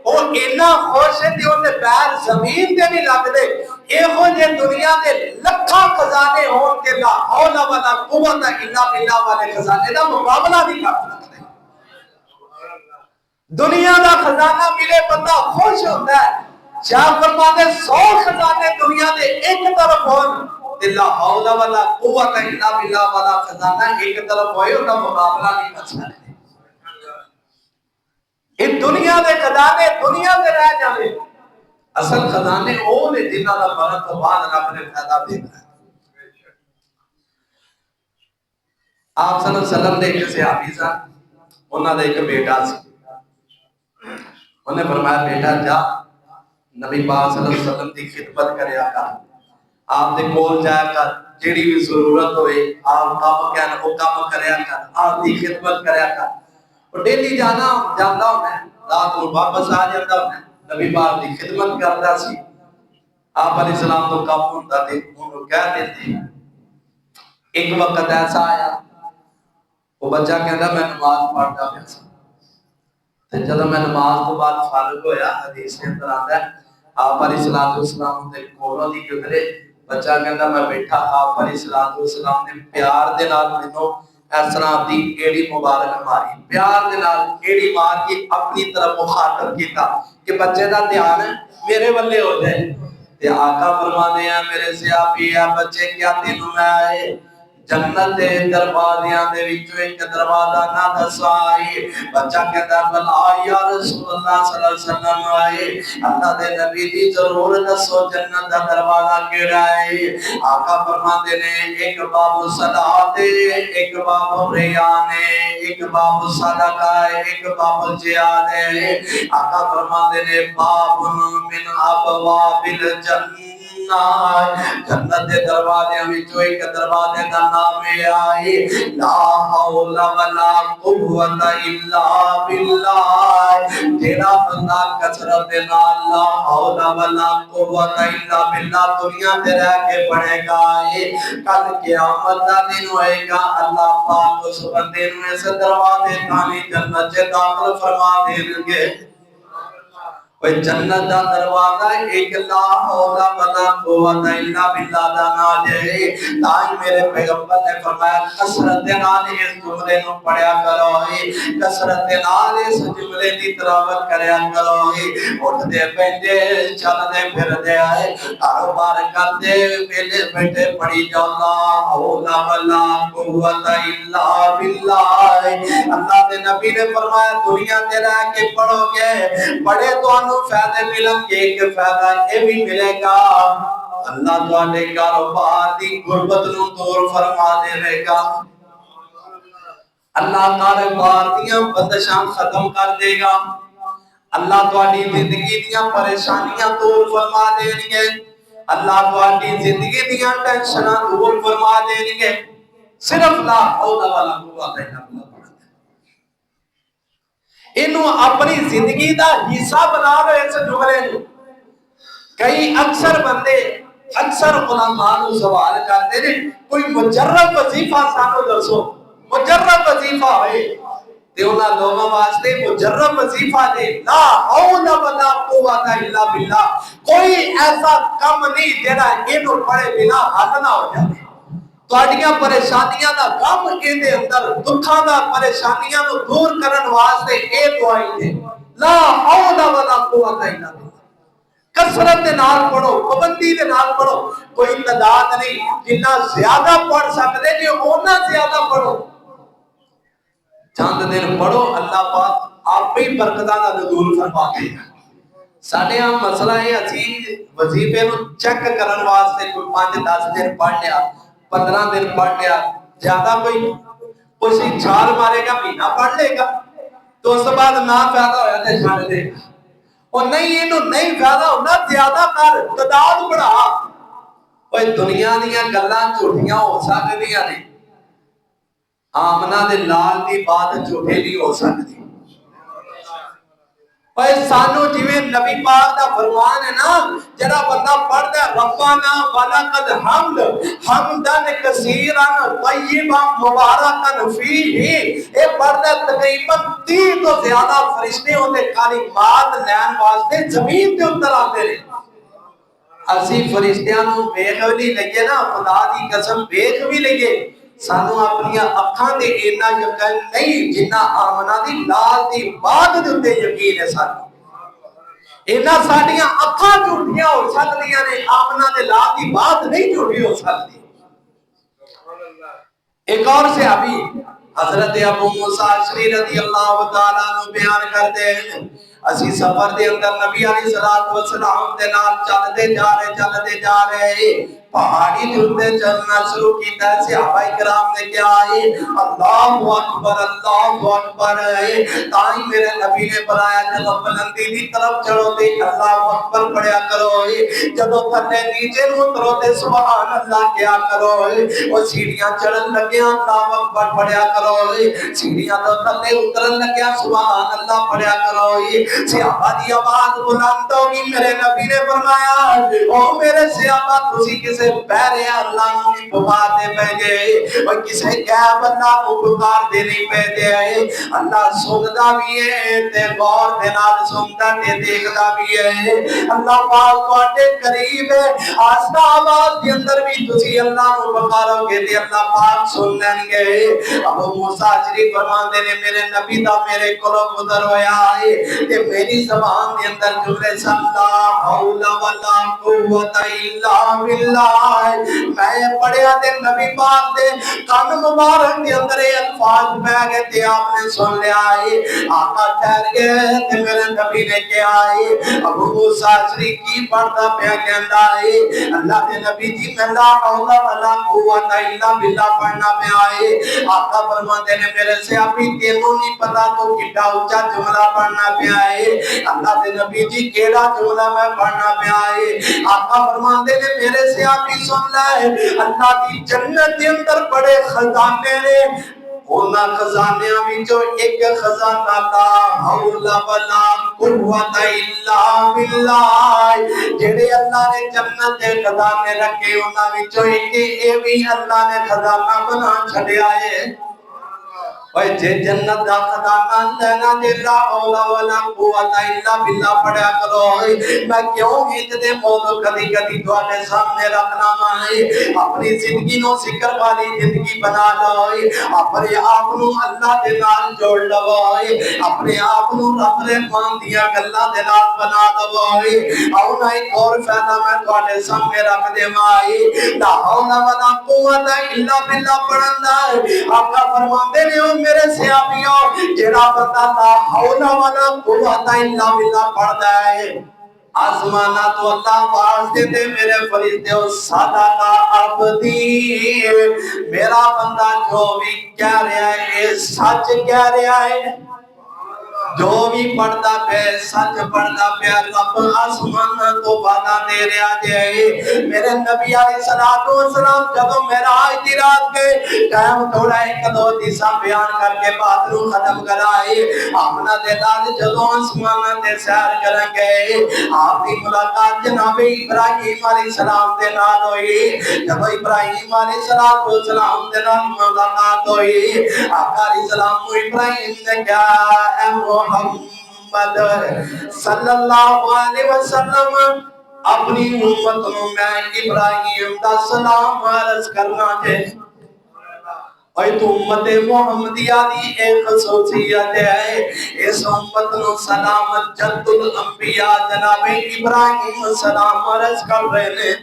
وہ اتنا خوش ہے کہ انہیں پیر زمین تے نہیں لگدے ایہو جے دنیا دے لکھاں خزانے ہون کے لا حول ولا قوت الا باللہ والے خزانے دا مقابلہ نہیں کر سکتے دنیا دا خزانہ ملے بندہ خوش ہوتا ہے شاہ فرماتے 100 خزانے دنیا دے ایک طرف ہون تے لا حول ولا قوت الا باللہ والا خزانہ ایک طرف ہوئے ان کا مقابلہ نہیں کر سکتے ان دنیا دے خزانے دنیا دے رہ جانے اصل خزانے وہ نے جنہاں دا مرن تو بعد رب نے فائدہ دینا ہے آپ صلی اللہ علیہ وسلم دے ایک صحابی سن انہاں دا ایک بیٹا سی انہیں فرمایا بیٹا جا نبی پاک صلی اللہ علیہ وسلم دی خدمت کریا کر آپ دے کول جایا کر جیڑی بھی ضرورت ہوئے آپ کام کہنا وہ کام کریا کر آپ دی خدمت کریا کر اور ڈیلی جانا جاتا ہوں میں رات کو واپس آ جاتا ہوں میں نبی پاک دی خدمت کرتا سی آپ علیہ السلام تو کام ہوتا تھے انہوں کہہ دیتے ایک وقت ایسا آیا وہ بچہ کہندا میں نماز پڑھدا پیا سی تے جدوں میں نماز تو بعد فارغ ہویا حدیث کے اندر آندا ہے آپ علیہ الصلوۃ والسلام دے کولوں دی گزرے بچہ کہندا میں بیٹھا آپ علیہ الصلوۃ والسلام نے پیار دے نال مینوں اس طرح دی ایڑی مبارک ماری پیار دے نال ایڑی مار کے اپنی طرف مخاطب کیتا کہ بچے دا دھیان میرے ولے ہو جائے تے آقا فرماندے ہیں میرے صحابی ہے بچے کیا تینوں میں آئے جنت دے دروازیاں دے وچوں ایک دروازہ نہ دسائی بچہ کہتا بلا یا رسول اللہ صلی اللہ علیہ وسلم آئے اللہ دے نبی دی ضرور دسو جنت دا دروازہ کیڑا ہے آقا فرماندے نے ایک باب صلاۃ ایک باب ریان ایک باب صدقہ ایک باب جہاد ہے آقا فرماندے نے باب من ابواب الجنہ جنت دے دروازے وچوں ایک دروازے دا نام ہے لا حول ولا قوت الا باللہ جیڑا بندہ کثرت نال لا حول ولا قوت الا باللہ دنیا تے رہ کے پڑھے گا کل قیامت دا دن ہوئے گا اللہ پاک اس بندے نوں اس دروازے تانی جنت وچ داخل فرما دیں گے وہ جنت دا دروازہ ایک لا حول ولا قوت الا باللہ دا نام ہے تاں میرے پیغمبر نے فرمایا کثرت نال اس جملے نو پڑھیا کرو کثرت نال اس جملے دی تلاوت کریا کرو اٹھ دے بیٹھے چل دے پھر دے آئے کاروبار کرتے ویلے بیٹھے پڑھی جاؤ لا حول ولا قوت الا باللہ اللہ دے نبی نے فرمایا دنیا تے رہ کے پڑھو گے بڑے تو فائدے ملیں گے کہ فائدہ یہ بھی ملے گا اللہ تواڈے کاروبار دی غربت نو دور فرما دے گا اللہ کاروبار دیاں بندشاں ختم کر دے گا اللہ تواڈی زندگی دیاں پریشانیاں دور فرما دے گے اللہ تواڈی زندگی دیاں ٹینشناں دور فرما دے گے صرف لا حول ولا قوت الا باللہ انہوں اپنی زندگی دا حصہ بنا لو اس جملے نو کئی اکثر بندے اکثر علماء نو سوال کرتے ہیں کوئی مجرب وظیفہ سانو دسو مجرب وظیفہ ہے تے انہاں لوگوں واسطے مجرب وظیفہ دے لا حول ولا قوت الا باللہ کوئی ایسا کم نہیں جڑا اینو پڑھے بنا حل نہ ہو جائے تواڈیاں پریشانیاں دا غم ایندے اندر دکھاں دا پریشانیاں نو دور کرن واسطے اے دعائی ہے لا حول ولا قوت الا باللہ کثرت دے نال پڑھو پابندی دے نال پڑھو کوئی تعداد نہیں جتنا زیادہ پڑھ سکدے جے اونا زیادہ پڑھو چند دن پڑھو اللہ پاک آپ ہی برکتاں دا نزول فرما دے گا ساڈے ہاں مسئلہ ہے اسی وظیفے نو چیک کرن واسطے کوئی 5-10 دن پڑھ لیا 15 دن پڑھ لیا زیادہ کوئی چھال مارے گا مہینہ پڑھ لے گا تو اس بعد نہ فائدہ ہویا تے چھڑ دے گا اور نہیں اینو نہیں فائدہ ہونا زیادہ کر تعداد بڑھا اوے دنیا دیاں گلاں جھوٹیاں ہو سکدیاں نے آمنہ دے لال دی بات جھوٹی نہیں ہو سکدی اوے سانو جویں نبی پاک دا فرمان ہے نا جڑا بندہ پڑھدا ہے ربنا ولقد حمد حمدن کثیرا طیبا مبارکا فیہ اے پڑھدا تقریباً 30 تو زیادہ فرشتے ہوندے کلمات لین واسطے زمین تے اتر آندے نے اسی فرشتیاں نو ویکھ بھی لگے نا خدا دی قسم ویکھ بھی لگے سانو اپنی اکھاں تے اینا یقین نہیں جنہ آمنہ دی لال دی بات دے تے یقین ہے سانو اینا ساڈیاں اکھاں جھوٹیاں ہو سکدیاں نے آمنہ دے لال دی بات نہیں جھوٹی ہو سکدی ایک اور صحابی حضرت ابو موسیٰ اشعری رضی اللہ تعالیٰ عنہ بیان کرتے ہیں اسی سفر دے اندر نبی علیہ السلام دے نال چلدے جا رہے پہاڑی دے اوپر چلنا شروع کیتا ہے صحابہ کرام نے کیا ہے اللہ اکبر تائی میرے نبی نے بنایا جب بلندی دی طرف چڑھو تے اللہ اکبر پڑھیا کرو جب تھلے نیچے نو اترو تے سبحان اللہ کیا کرو او سیڑھیاں چڑھن لگیا اللہ اکبر پڑھیا کرو سیڑھیاں تو تھلے اترن لگیا سبحان اللہ پڑھیا کرو صحابہ دی آواز بلند ہوگی، میرے نبی نے فرمایا او میرے صحابہ تسی کسے بہرے اللہ نو نہیں پکار دے پہ جے اور کسے غیب اللہ کو پکار دے نہیں پہ جے اللہ سندا بھی ہے تے غور دے نال سندا تے دیکھدا بھی ہے اللہ پاک تواڈے قریب ہے آستا آواز دے اندر بھی تسی اللہ نو پکارو گے تے اللہ پاک سن لیں گے ابو موسیٰ اشعری فرماندے نے میرے نبی دا میرے کولوں گزر ہویا ہے تے میری زبان دے اندر جملے سندا حول ولا قوت الا باللہ میں پڑھیا تے نبی پاک دے کان مبارک دے اندر یہ الفاظ پہ گئے تے آپ نے سن لیا ہے آقا ٹھہر گئے تے میرے نبی نے کیا ہے ابو موسیٰ اشعری کی پڑھتا پہ کہندا ہے اللہ دے نبی جی میں لا حول ولا قوت الا باللہ پڑھنا پہ آئے آقا فرماتے نے میرے سے ابھی تینوں نہیں پتا تو کتا اونچا جملہ پڑھنا پہ آئے اللہ دے نبی جی کیڑا جملہ میں پڑھنا پہ آئے آقا فرماتے نے میرے سے ابھی سن لائے اللہ کی جنت کے اندر بڑے خزانے نے اونا خزانیاں بھی جو ایک خزانہ لا حول ولا قوت الا باللہ جڑے اللہ نے جنت کے خزانے رکھے اونا بھی جو ایک اے بھی اللہ نے خزانہ بنا چھڑیا ہے اوے جے جنت دا خزانہ لینا تے لا حول ولا قوت الا باللہ پڑھیا کرو میں کیوں ہیت دے موضوع کدی کدی تواڈے سامنے رکھنا ہے اپنی زندگی نو ذکر والی زندگی بنا لو اپنے آپ نو اللہ دے نال جوڑ لو اپنے آپ نو رب رحمان دیاں گلاں دے نال بنا دو او نہ ایک اور فائدہ میں تواڈے سامنے رکھ دیواں لا حول ولا قوت الا باللہ پڑھن دا آقا فرماندے نے میرے صحابیوں جڑا بندہ لا حول ولا قوت الا باللہ پڑھدا ہے آسمانہ تو اللہ آواز دیتے میرے فرشتے و صدقہ عبدی میرا بندہ جو بھی کہہ رہا ہے سچ کہہ رہا ہے جو بھی پڑھتا پہ سچ پڑھتا پہ رب آسمان تو وعدہ دے رہا جائے میرے نبی علیہ السلام جب معراج دی رات کے ٹائم تھوڑا ایک دو دیسا بیان کر کے بات رو ختم کرائے اپنا دے داد جدو آسمان دے سیر کریں گے آپ کی ملاقات جناب ابراہیم علیہ السلام دے نال ہوئی جب ابراہیم علیہ السلام دے نال ملاقات ہوئی آقا علیہ السلام ابراہیم نے کیا اے محمد صلی اللہ علیہ وسلم اپنی امت کو میں ابراہیم دا سلام عرض کرنا ہے اور تو امت محمدیہ دی ایک خصوصیت ہے اس امت نو سلامت جد الانبیاء جناب ابراہیم سلام عرض کر رہے ہیں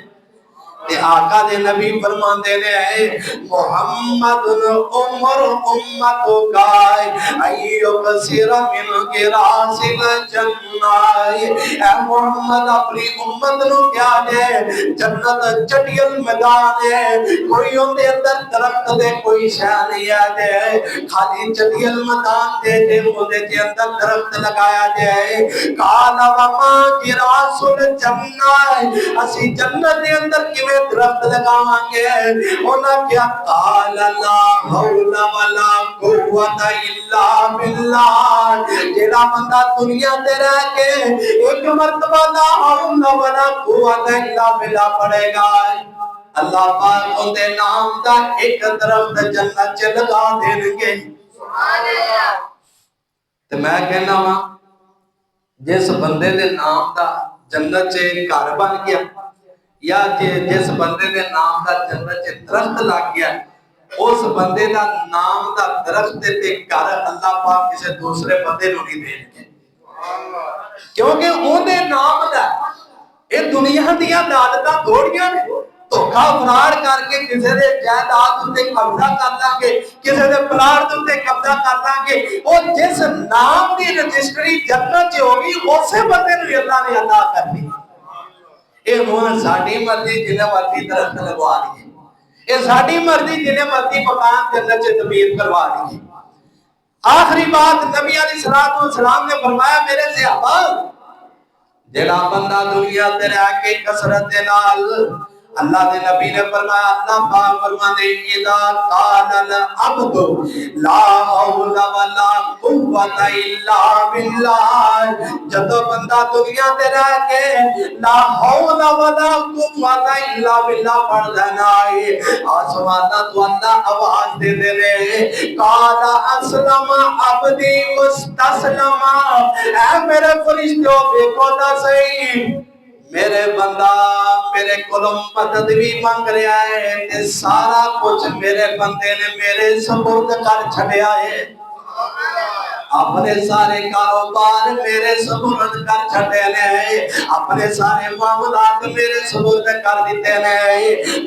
آقا دے نبی فرماندے نے محمد عمر امت گائے ایو بصیر من گراس الجنہ اے محمد اپنی امت نو کیا دے جنت چٹیل میدان ہے کوئی ان دے اندر درخت دے کوئی شے نہیں ہے دے خالی چٹیل میدان دے دے اودے دے اندر درخت لگایا جائے کالا وما گراس الجنہ اسی جنت دے اندر کی درخت لگاواں گے انہاں کیا قال لا حول ولا قوت الا باللہ جڑا بندہ دنیا تے رہ کے ایک مرتبہ لا حول ولا قوت الا باللہ پڑھے گا اللہ پاک ان دے نام دا ایک درخت جنت چ لگا دین گے سبحان اللہ تے میں کہنا وا جس بندے دے نام دا جنت چ گھر بن گیا یا جس بندے دے نام دا جنت چ درخت لگ گیا اس بندے دا نام دا درخت تے گھر اللہ پاک کسے دوسرے بندے نو نہیں دین گے کیونکہ اون دے نام دا اے دنیا دیاں دولتاں تھوڑیاں نے دھوکا فراڈ کر کے کسے دے جائیداد تے قبضہ کر لیں گے کسے دے پلاٹ تے قبضہ کر لیں گے اور جس نام دی رجسٹری جنت چ ہوگی اسی بندے نو اللہ نے عطا کرنی اے ہون ساڈی مرضی جنہیں مرضی درخت لگوا دیئے اے ساڈی مرضی جنہیں مرضی مکان جنت سے تعمیر کروا دیئے آخری بات نبی علیہ السلام نے فرمایا میرے صحابہ جڑا بندہ دنیا تے رہ کے کثرت دے نال اللہ دے نبی نے فرمایا اللہ پاک فرماندے اذا قال العبد لا حول ولا قوت قوت الا باللہ. جدو بندہ دنیا تے رہ کے لا حول ولا قوت الا باللہ پڑھ دینا ہے، آسمانہ تو اللہ آواز دے دے رہے قال اسلم عبدی واستسلم. اے میرے فرشتوں دیکھو تا صحیح، میرے بندہ میرے کولوں مدد بھی مانگ رہا ہے تے سارا کچھ میرے بندے نے میرے سپرد کر چھڑیا ہے. اپنے سارے کاروبار میرے سپرد کر چھڑے نے، اپنے سارے معاملات میرے سپرد کر دیتے نے.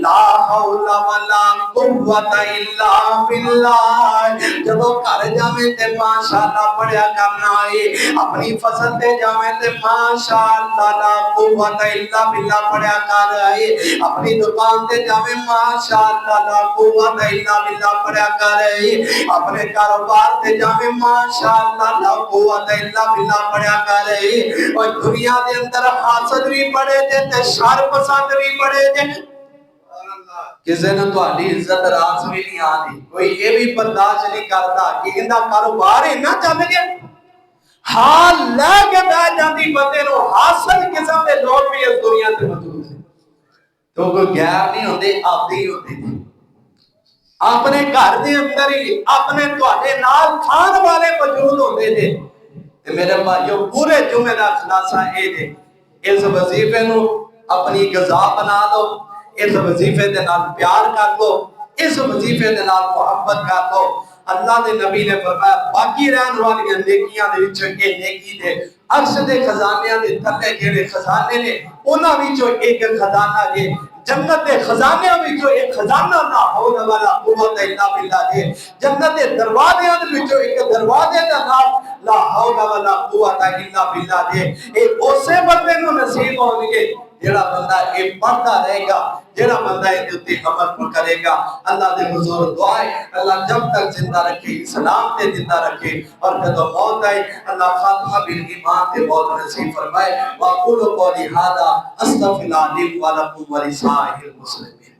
لا حول ولا قوت الا باللہ. جب گھر جاویں تے ماشاءاللہ پڑھیا کرنا ہے، اپنی فصل تے جاویں تے ماشاءاللہ لا قوت الا باللہ پڑھیا کر ہے، اپنی دکان تے جاویں ماشاءاللہ لا قوت الا باللہ پڑھیا کر ہے، اپنے کاروبار تے جاویں ماشاءاللہ لا قوت الا باللہ پڑھیا کر ہے. اور دنیا دے اندر حاسد بھی پڑھے جے تے شر پسند بھی پڑھے جے، کسی نے تو آلی عزت راز بھی نہیں آتی، کوئی یہ بھی برداشت نہیں کرتا کہ اندہ کاروبار ہی نہ چل گیا. حال لے کے بیٹھ جاتی بندے نو حاصل قسم دے لوگ بھی اس دنیا سے موجود ہیں. تو کوئی غیر نہیں ہوتے، آپ ہی ہوتے تھے. اپنے گھر دے اندر ہی اپنے تواڈے نال کھان والے موجود ہوتے تھے. تے میرے بھائیو پورے جمعے دا خلاصہ اے جے، اس وظیفے نو اپنی غذا بنا دو، اس وظیفے دے نال پیار کر دو، اس وظیفے دے نال محبت کر دو. اللہ دے نبی نے فرمایا باقی رہن والی نیکیاں دے وچوں اے نیکی دے عرش دے خزانے دے تھلے جڑے خزانے نے انہاں وچوں ایک خزانہ جے، جنت دے خزانے وچوں ایک خزانہ لا حول ولا قوت الا باللہ دے، جنت دے دروازے وچوں ایک دروازے دا نام لا حول ولا قوت الا باللہ دے. اے اسے بندے نو نصیب ہون گے جڑا بندہ اے پڑھتا رہے گا، جڑا بندہ اے تے عمل کرے گا. اللہ دے حضور دعا ہے اللہ جب تک زندہ رکھے اسلام تے زندہ رکھے، اور جب موت آئے اللہ خاتمہ بالایمان تے موت نصیب فرمائے. واقول قولی ھذا استغفر اللہ لي ولکم ولسائر المسلمین.